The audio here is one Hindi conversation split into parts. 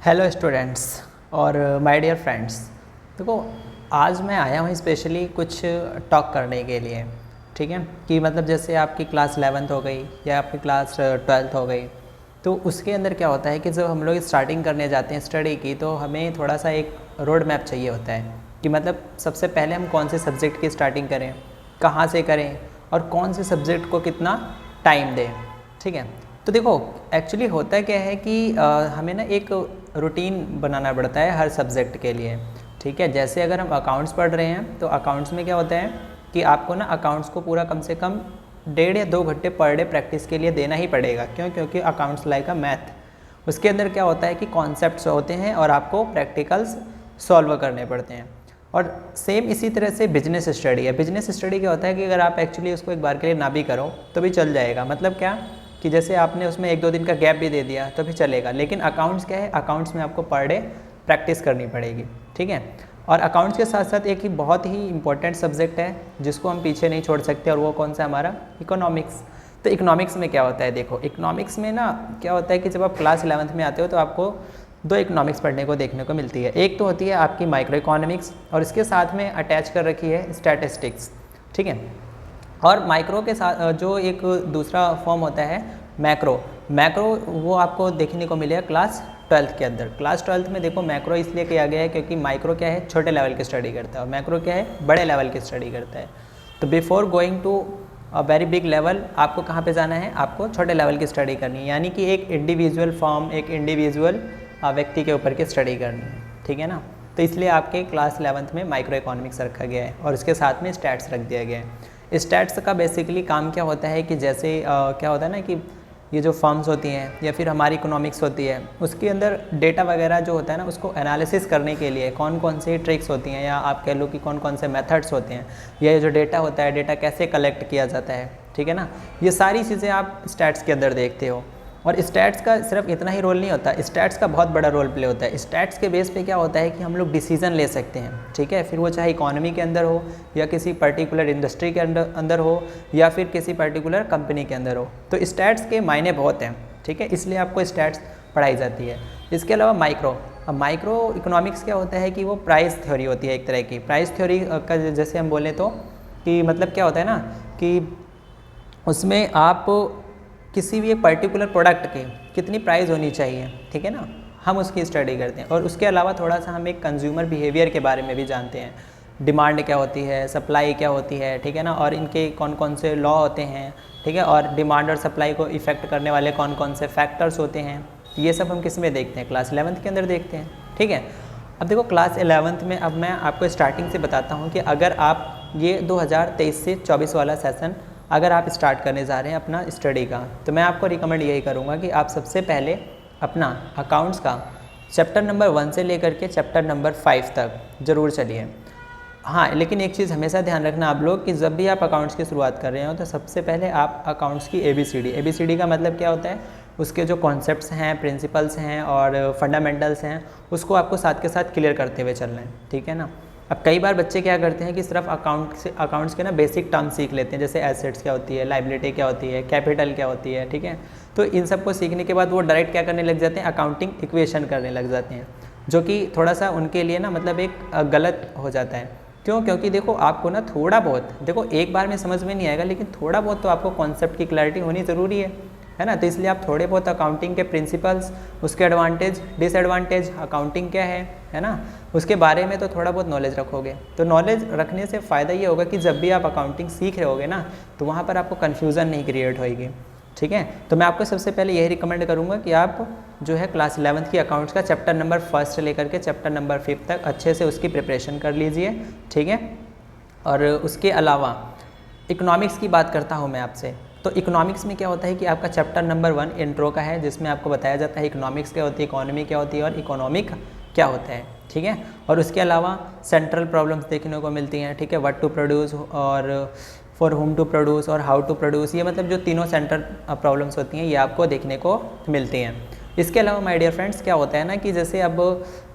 हेलो स्टूडेंट्स और माय डियर फ्रेंड्स। देखो, आज मैं आया हूँ स्पेशली कुछ टॉक करने के लिए। ठीक है कि मतलब जैसे आपकी क्लास 11th हो गई या आपकी क्लास 12th हो गई, तो उसके अंदर क्या होता है कि जब हम लोग स्टार्टिंग करने जाते हैं स्टडी की, तो हमें थोड़ा सा एक रोड मैप चाहिए होता है कि मतलब सबसे पहले हम कौन से सब्जेक्ट की स्टार्टिंग करें, कहाँ से करें और कौन से सब्जेक्ट को कितना टाइम दें। ठीक है, तो देखो एक्चुअली होता क्या है कि हमें ना एक रूटीन बनाना पड़ता है हर सब्जेक्ट के लिए। ठीक है, जैसे अगर हम अकाउंट्स पढ़ रहे हैं तो अकाउंट्स में क्या होता है कि आपको ना अकाउंट्स को पूरा कम से कम 1.5 या 2 घंटे पर डे प्रैक्टिस के लिए देना ही पड़ेगा। क्यों? क्योंकि अकाउंट्स लाइक अ मैथ, उसके अंदर क्या होता है कि कॉन्सेप्ट्स होते हैं और आपको प्रैक्टिकल्स सॉल्व करने पड़ते हैं। और सेम इसी तरह से बिजनेस स्टडी है। बिजनेस स्टडी क्या होता है कि अगर आप एक्चुअली उसको एक बार के लिए ना भी करो तो भी चल जाएगा। मतलब क्या कि जैसे आपने उसमें 1-2 दिन का गैप भी दे दिया तो भी चलेगा। लेकिन अकाउंट्स क्या है, अकाउंट्स में आपको पर डे प्रैक्टिस करनी पड़ेगी। ठीक है, और अकाउंट्स के साथ साथ एक ही बहुत ही इंपॉर्टेंट सब्जेक्ट है जिसको हम पीछे नहीं छोड़ सकते, और वो कौन सा हमारा इकोनॉमिक्स। तो इकोनॉमिक्स में क्या होता है, देखो इकोनॉमिक्स में ना क्या होता है कि जब आप क्लास 11th में आते हो तो आपको 2 इकोनॉमिक्स पढ़ने को देखने को मिलती है। एक तो होती है आपकी माइक्रो इकोनॉमिक्स और इसके साथ में अटैच कर रखी है स्टैटिस्टिक्स। ठीक है, और माइक्रो के साथ जो एक दूसरा फॉर्म होता है मैक्रो। मैक्रो वो आपको देखने को मिलेगा क्लास 12th के अंदर। क्लास 12th में देखो मैक्रो इसलिए किया गया है क्योंकि माइक्रो क्या है, छोटे लेवल की स्टडी करता है और मैक्रो क्या है, बड़े लेवल की स्टडी करता है। तो before going to a very big level आपको कहाँ पे जाना है, आपको छोटे लेवल की स्टडी करनी है, यानी कि एक इंडिविजुअल फॉर्म, एक इंडिविजुअल व्यक्ति के ऊपर की स्टडी करनी है। ठीक है ना, तो इसलिए आपके क्लास 11th में माइक्रो इकोनॉमिक्स रखा गया है और उसके साथ में स्टैट्स रख दिया गया है। स्टैट्स का बेसिकली काम क्या होता है कि जैसे क्या होता है ना कि ये जो फर्म्स होती हैं या फिर हमारी इकोनॉमिक्स होती है, उसके अंदर डेटा वगैरह जो होता है ना उसको एनालिसिस करने के लिए कौन कौन सी ट्रिक्स होती हैं, या आप कह लो कि कौन कौन से मेथड्स होते हैं, या ये जो डेटा होता है, डेटा कैसे कलेक्ट किया जाता है। ठीक है ना, ये सारी चीज़ें आप स्टैट्स के अंदर देखते हो। और स्टैट्स का सिर्फ इतना ही रोल नहीं होता, स्टैट्स का बहुत बड़ा रोल प्ले होता है। स्टैट्स के बेस पे क्या होता है कि हम लोग डिसीजन ले सकते हैं। ठीक है, फिर वो चाहे इकोनॉमी के अंदर हो या किसी पर्टिकुलर इंडस्ट्री के अंदर हो या फिर किसी पर्टिकुलर कंपनी के अंदर हो, तो स्टैट्स के मायने बहुत हैं। ठीक है, इसलिए आपको स्टैट्स पढ़ाई जाती है। इसके अलावा माइक्रो, अब माइक्रो इकोनॉमिक्स क्या होता है कि वो प्राइस थ्योरी होती है एक तरह की। प्राइस थ्योरी का जैसे हम बोलें तो कि मतलब क्या होता है ना कि उसमें आप किसी भी एक पर्टिकुलर प्रोडक्ट की कितनी प्राइस होनी चाहिए, ठीक है ना, हम उसकी स्टडी करते हैं। और उसके अलावा थोड़ा सा हम एक कंज्यूमर बिहेवियर के बारे में भी जानते हैं। डिमांड क्या होती है, सप्लाई क्या होती है, ठीक है ना, और इनके कौन कौन से लॉ होते हैं। ठीक है, और डिमांड और सप्लाई को इफ़ेक्ट करने वाले कौन कौन से फैक्टर्स होते हैं, ये सब हम किस में देखते हैं, क्लास 11th के अंदर देखते हैं। ठीक है, अब देखो क्लास 11th में अब मैं आपको स्टार्टिंग से बताता हूँ कि अगर आप ये 2023 से 24 वाला सेशन अगर आप स्टार्ट करने जा रहे हैं अपना स्टडी का, तो मैं आपको रिकमेंड यही करूँगा कि आप सबसे पहले अपना अकाउंट्स का चैप्टर नंबर 1 से लेकर के चैप्टर नंबर 5 तक ज़रूर चलिए। हाँ, लेकिन एक चीज़ हमेशा ध्यान रखना आप लोग कि जब भी आप अकाउंट्स की शुरुआत कर रहे हो तो सबसे पहले आप अकाउंट्स की ABCD का मतलब क्या होता है, उसके जो कॉन्सेप्ट्स हैं, प्रिंसिपल्स हैं और फंडामेंटल्स हैं, उसको आपको साथ के साथ क्लियर करते हुए चलना है। ठीक है ना, अब कई बार बच्चे क्या करते हैं कि सिर्फ अकाउंट्स के ना बेसिक टर्म सीख लेते हैं, जैसे एसेट्स क्या होती है, लायबिलिटी क्या होती है, कैपिटल क्या होती है। ठीक है, तो इन सब को सीखने के बाद वो डायरेक्ट क्या करने लग जाते हैं, अकाउंटिंग इक्वेशन करने लग जाते हैं, जो कि थोड़ा सा उनके लिए ना मतलब एक गलत हो जाता है। क्यों? क्योंकि देखो आपको ना थोड़ा बहुत, देखो एक बार में समझ में नहीं आएगा, लेकिन थोड़ा बहुत तो आपको कॉन्सेप्ट की क्लैरिटी होनी ज़रूरी है ना। तो इसलिए आप थोड़े बहुत अकाउंटिंग के प्रिंसिपल्स, उसके एडवांटेज डिसएडवांटेज, अकाउंटिंग क्या है ना, उसके बारे में तो थोड़ा बहुत नॉलेज रखोगे। तो नॉलेज रखने से फ़ायदा ये होगा कि जब भी आप अकाउंटिंग सीख रहे होगे ना, तो वहाँ पर आपको कन्फ्यूज़न नहीं क्रिएट होगी। ठीक है, तो मैं आपको सबसे पहले यही रिकमेंड करूँगा कि आप जो है क्लास 11th की अकाउंट्स का चैप्टर नंबर 1 से लेकर के चैप्टर नंबर 5 तक अच्छे से उसकी प्रिपरेशन कर लीजिए। ठीक है, और उसके अलावा इकोनॉमिक्स की बात करता हूँ मैं आपसे। तो इकोनॉमिक्स में क्या होता है कि आपका चैप्टर नंबर 1 इंट्रो का है, जिसमें आपको बताया जाता है इकोनॉमिक्स क्या होती है, इकोनॉमी क्या होती है और इकोनॉमिक क्या होता है। ठीक है, और उसके अलावा सेंट्रल प्रॉब्लम्स देखने को मिलती हैं। ठीक है, व्हाट टू प्रोड्यूस और फॉर होम टू प्रोड्यूस और हाउ टू प्रोड्यूस, ये मतलब जो तीनों सेंट्रल प्रॉब्लम्स होती हैं ये आपको देखने को मिलती हैं। इसके अलावा माय डियर फ्रेंड्स क्या होता है ना कि जैसे अब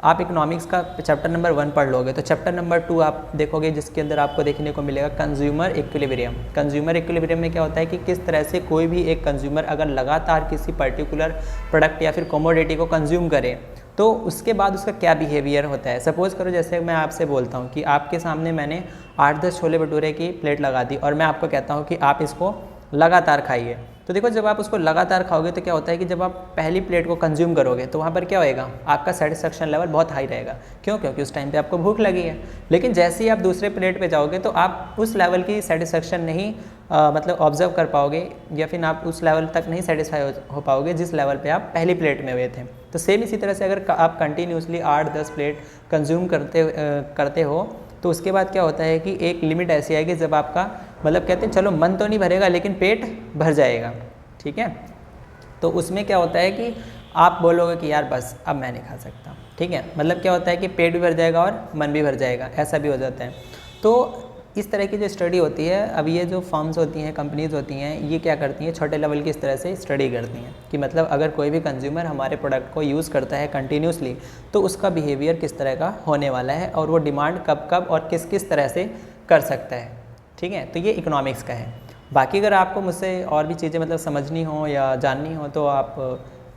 आप इकोनॉमिक्स का चैप्टर नंबर 1 पढ़ लोगे तो चैप्टर नंबर 2 आप देखोगे, जिसके अंदर आपको देखने को मिलेगा कंज्यूमर इक्विलिब्रियम। कंज्यूमर इक्विलिब्रियम में क्या होता है कि किस तरह से कोई भी एक कंज्यूमर अगर लगातार किसी पर्टिकुलर प्रोडक्ट या फिर कमोडिटी को कंज्यूम करे तो उसके बाद उसका क्या बिहेवियर होता है। सपोज़ करो जैसे मैं आपसे बोलता हूँ कि आपके सामने मैंने 8-10 छोले भटूरे की प्लेट लगा दी और मैं आपको कहता हूँ कि आप इसको लगातार खाइए। तो देखो जब आप उसको लगातार खाओगे तो क्या होता है कि जब आप पहली प्लेट को कंज्यूम करोगे तो वहाँ पर क्या होएगा, आपका सेटिस्फेक्शन लेवल बहुत हाई रहेगा। क्यों? क्योंकि उस टाइम पे आपको भूख लगी है। लेकिन जैसे ही आप दूसरे प्लेट पे जाओगे तो आप उस लेवल की सेटिस्फेक्शन नहीं मतलब ऑब्जर्व कर पाओगे, या फिर आप उस लेवल तक नहीं सेटिस्फाई हो पाओगे जिस लेवल पे आप पहली प्लेट में हुए थे। तो सेम इसी तरह से अगर आप कंटिन्यूसली 8-10 प्लेट कंज्यूम करते हो तो उसके बाद क्या होता है कि एक लिमिट ऐसी आएगी जब आपका मतलब कहते हैं चलो मन तो नहीं भरेगा लेकिन पेट भर जाएगा, ठीक है। तो उसमें क्या होता है कि आप बोलोगे कि यार बस अब मैं नहीं खा सकता, ठीक है। मतलब क्या होता है कि पेट भी भर जाएगा और मन भी भर जाएगा, ऐसा भी हो जाता है। तो इस तरह की जो स्टडी होती है, अब ये जो फर्म्स होती हैं, कंपनीज़ होती हैं, ये क्या करती हैं, छोटे लेवल की इस तरह से स्टडी करती हैं कि मतलब अगर कोई भी कंज्यूमर हमारे प्रोडक्ट को यूज़ करता है कंटिन्यूसली तो उसका बिहेवियर किस तरह का होने वाला है और वो डिमांड कब कब और किस किस तरह से कर सकता है, ठीक है। तो ये इकोनॉमिक्स का है। बाकी अगर आपको मुझसे और भी चीज़ें मतलब समझनी हो या जाननी हो तो आप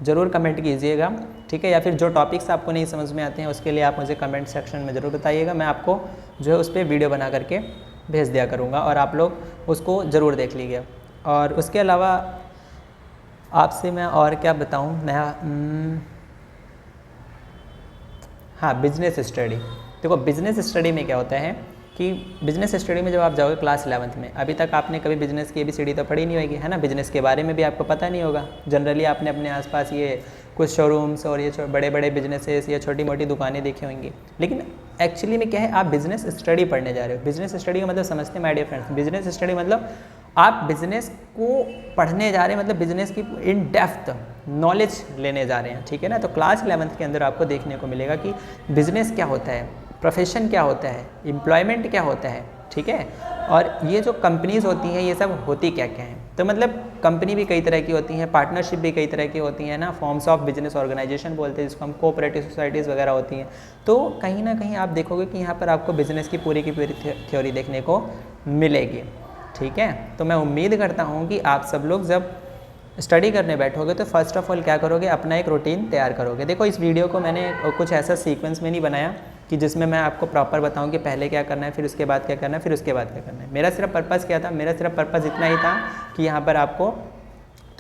ज़रूर कमेंट कीजिएगा, ठीक है। या फिर जो टॉपिक्स आपको नहीं समझ में आते हैं उसके लिए आप मुझे कमेंट सेक्शन में ज़रूर बताइएगा। मैं आपको जो है उस पर वीडियो बना करके भेज दिया करूँगा और आप लोग उसको ज़रूर देख लीजिए। और उसके अलावा आपसे मैं और क्या बताऊँ, मैं हाँ बिजनेस स्टडी। देखो बिजनेस स्टडी में क्या होता है कि बिज़नेस स्टडी में जब आप जाओगे क्लास 11th में, अभी तक आपने कभी बिज़नेस की ABCD तो पढ़ी नहीं होगी, है ना। बिज़नेस के बारे में भी आपको पता नहीं होगा। जनरली आपने अपने आसपास ये कुछ शोरूम्स और ये बड़े बड़े बिजनेसेस या छोटी मोटी दुकानें देखी होंगी, लेकिन एक्चुअली में क्या है, आप बिज़नेस स्टडी पढ़ने जा रहे हो। बिज़नेस स्टडी का मतलब समझते हैं my dear friends, business study मतलब आप बिज़नेस को पढ़ने जा रहे हैं, मतलब बिज़नेस की इन डेप्थ नॉलेज लेने जा रहे हैं, ठीक है ना। तो क्लास 11th के अंदर आपको देखने को मिलेगा कि बिज़नेस क्या होता है, प्रोफेशन क्या होता है, एम्प्लॉयमेंट क्या होता है, ठीक है। और ये जो कंपनीज़ होती हैं ये सब होती क्या क्या हैं। तो मतलब कंपनी भी कई तरह की होती हैं, पार्टनरशिप भी कई तरह की होती हैं ना, फॉर्म्स ऑफ बिजनेस ऑर्गेनाइजेशन बोलते हैं जिसको हम कोऑपरेटिव सोसाइटीज़ वगैरह होती हैं। तो कहीं ना कहीं आप देखोगे कि यहाँ पर आपको बिज़नेस की पूरी थ्योरी देखने को मिलेगी, ठीक है। तो मैं उम्मीद करता हूँ कि आप सब लोग जब स्टडी करने बैठोगे तो फर्स्ट ऑफ ऑल क्या करोगे, अपना एक रूटीन तैयार करोगे। देखो इस वीडियो को मैंने कुछ ऐसा सीक्वेंस में नहीं बनाया कि जिसमें मैं आपको प्रॉपर बताऊं कि पहले क्या करना है, फिर उसके बाद क्या करना है, फिर उसके बाद क्या करना है। मेरा सिर्फ पर्पज़ क्या था, मेरा सिर्फ पर्पज़ इतना ही था कि यहाँ पर आपको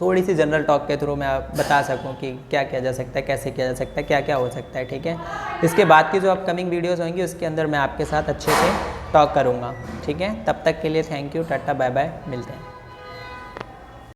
थोड़ी सी जनरल टॉक के थ्रू मैं बता सकूं कि क्या किया जा सकता है, कैसे किया जा सकता है, क्या क्या हो सकता है, ठीक है। इसके बाद की जो अपकमिंग वीडियोज़ होंगी उसके अंदर मैं आपके साथ अच्छे से टॉक करूँगा, ठीक है। तब तक के लिए thank you, ta-ta bye bye, मिलते हैं।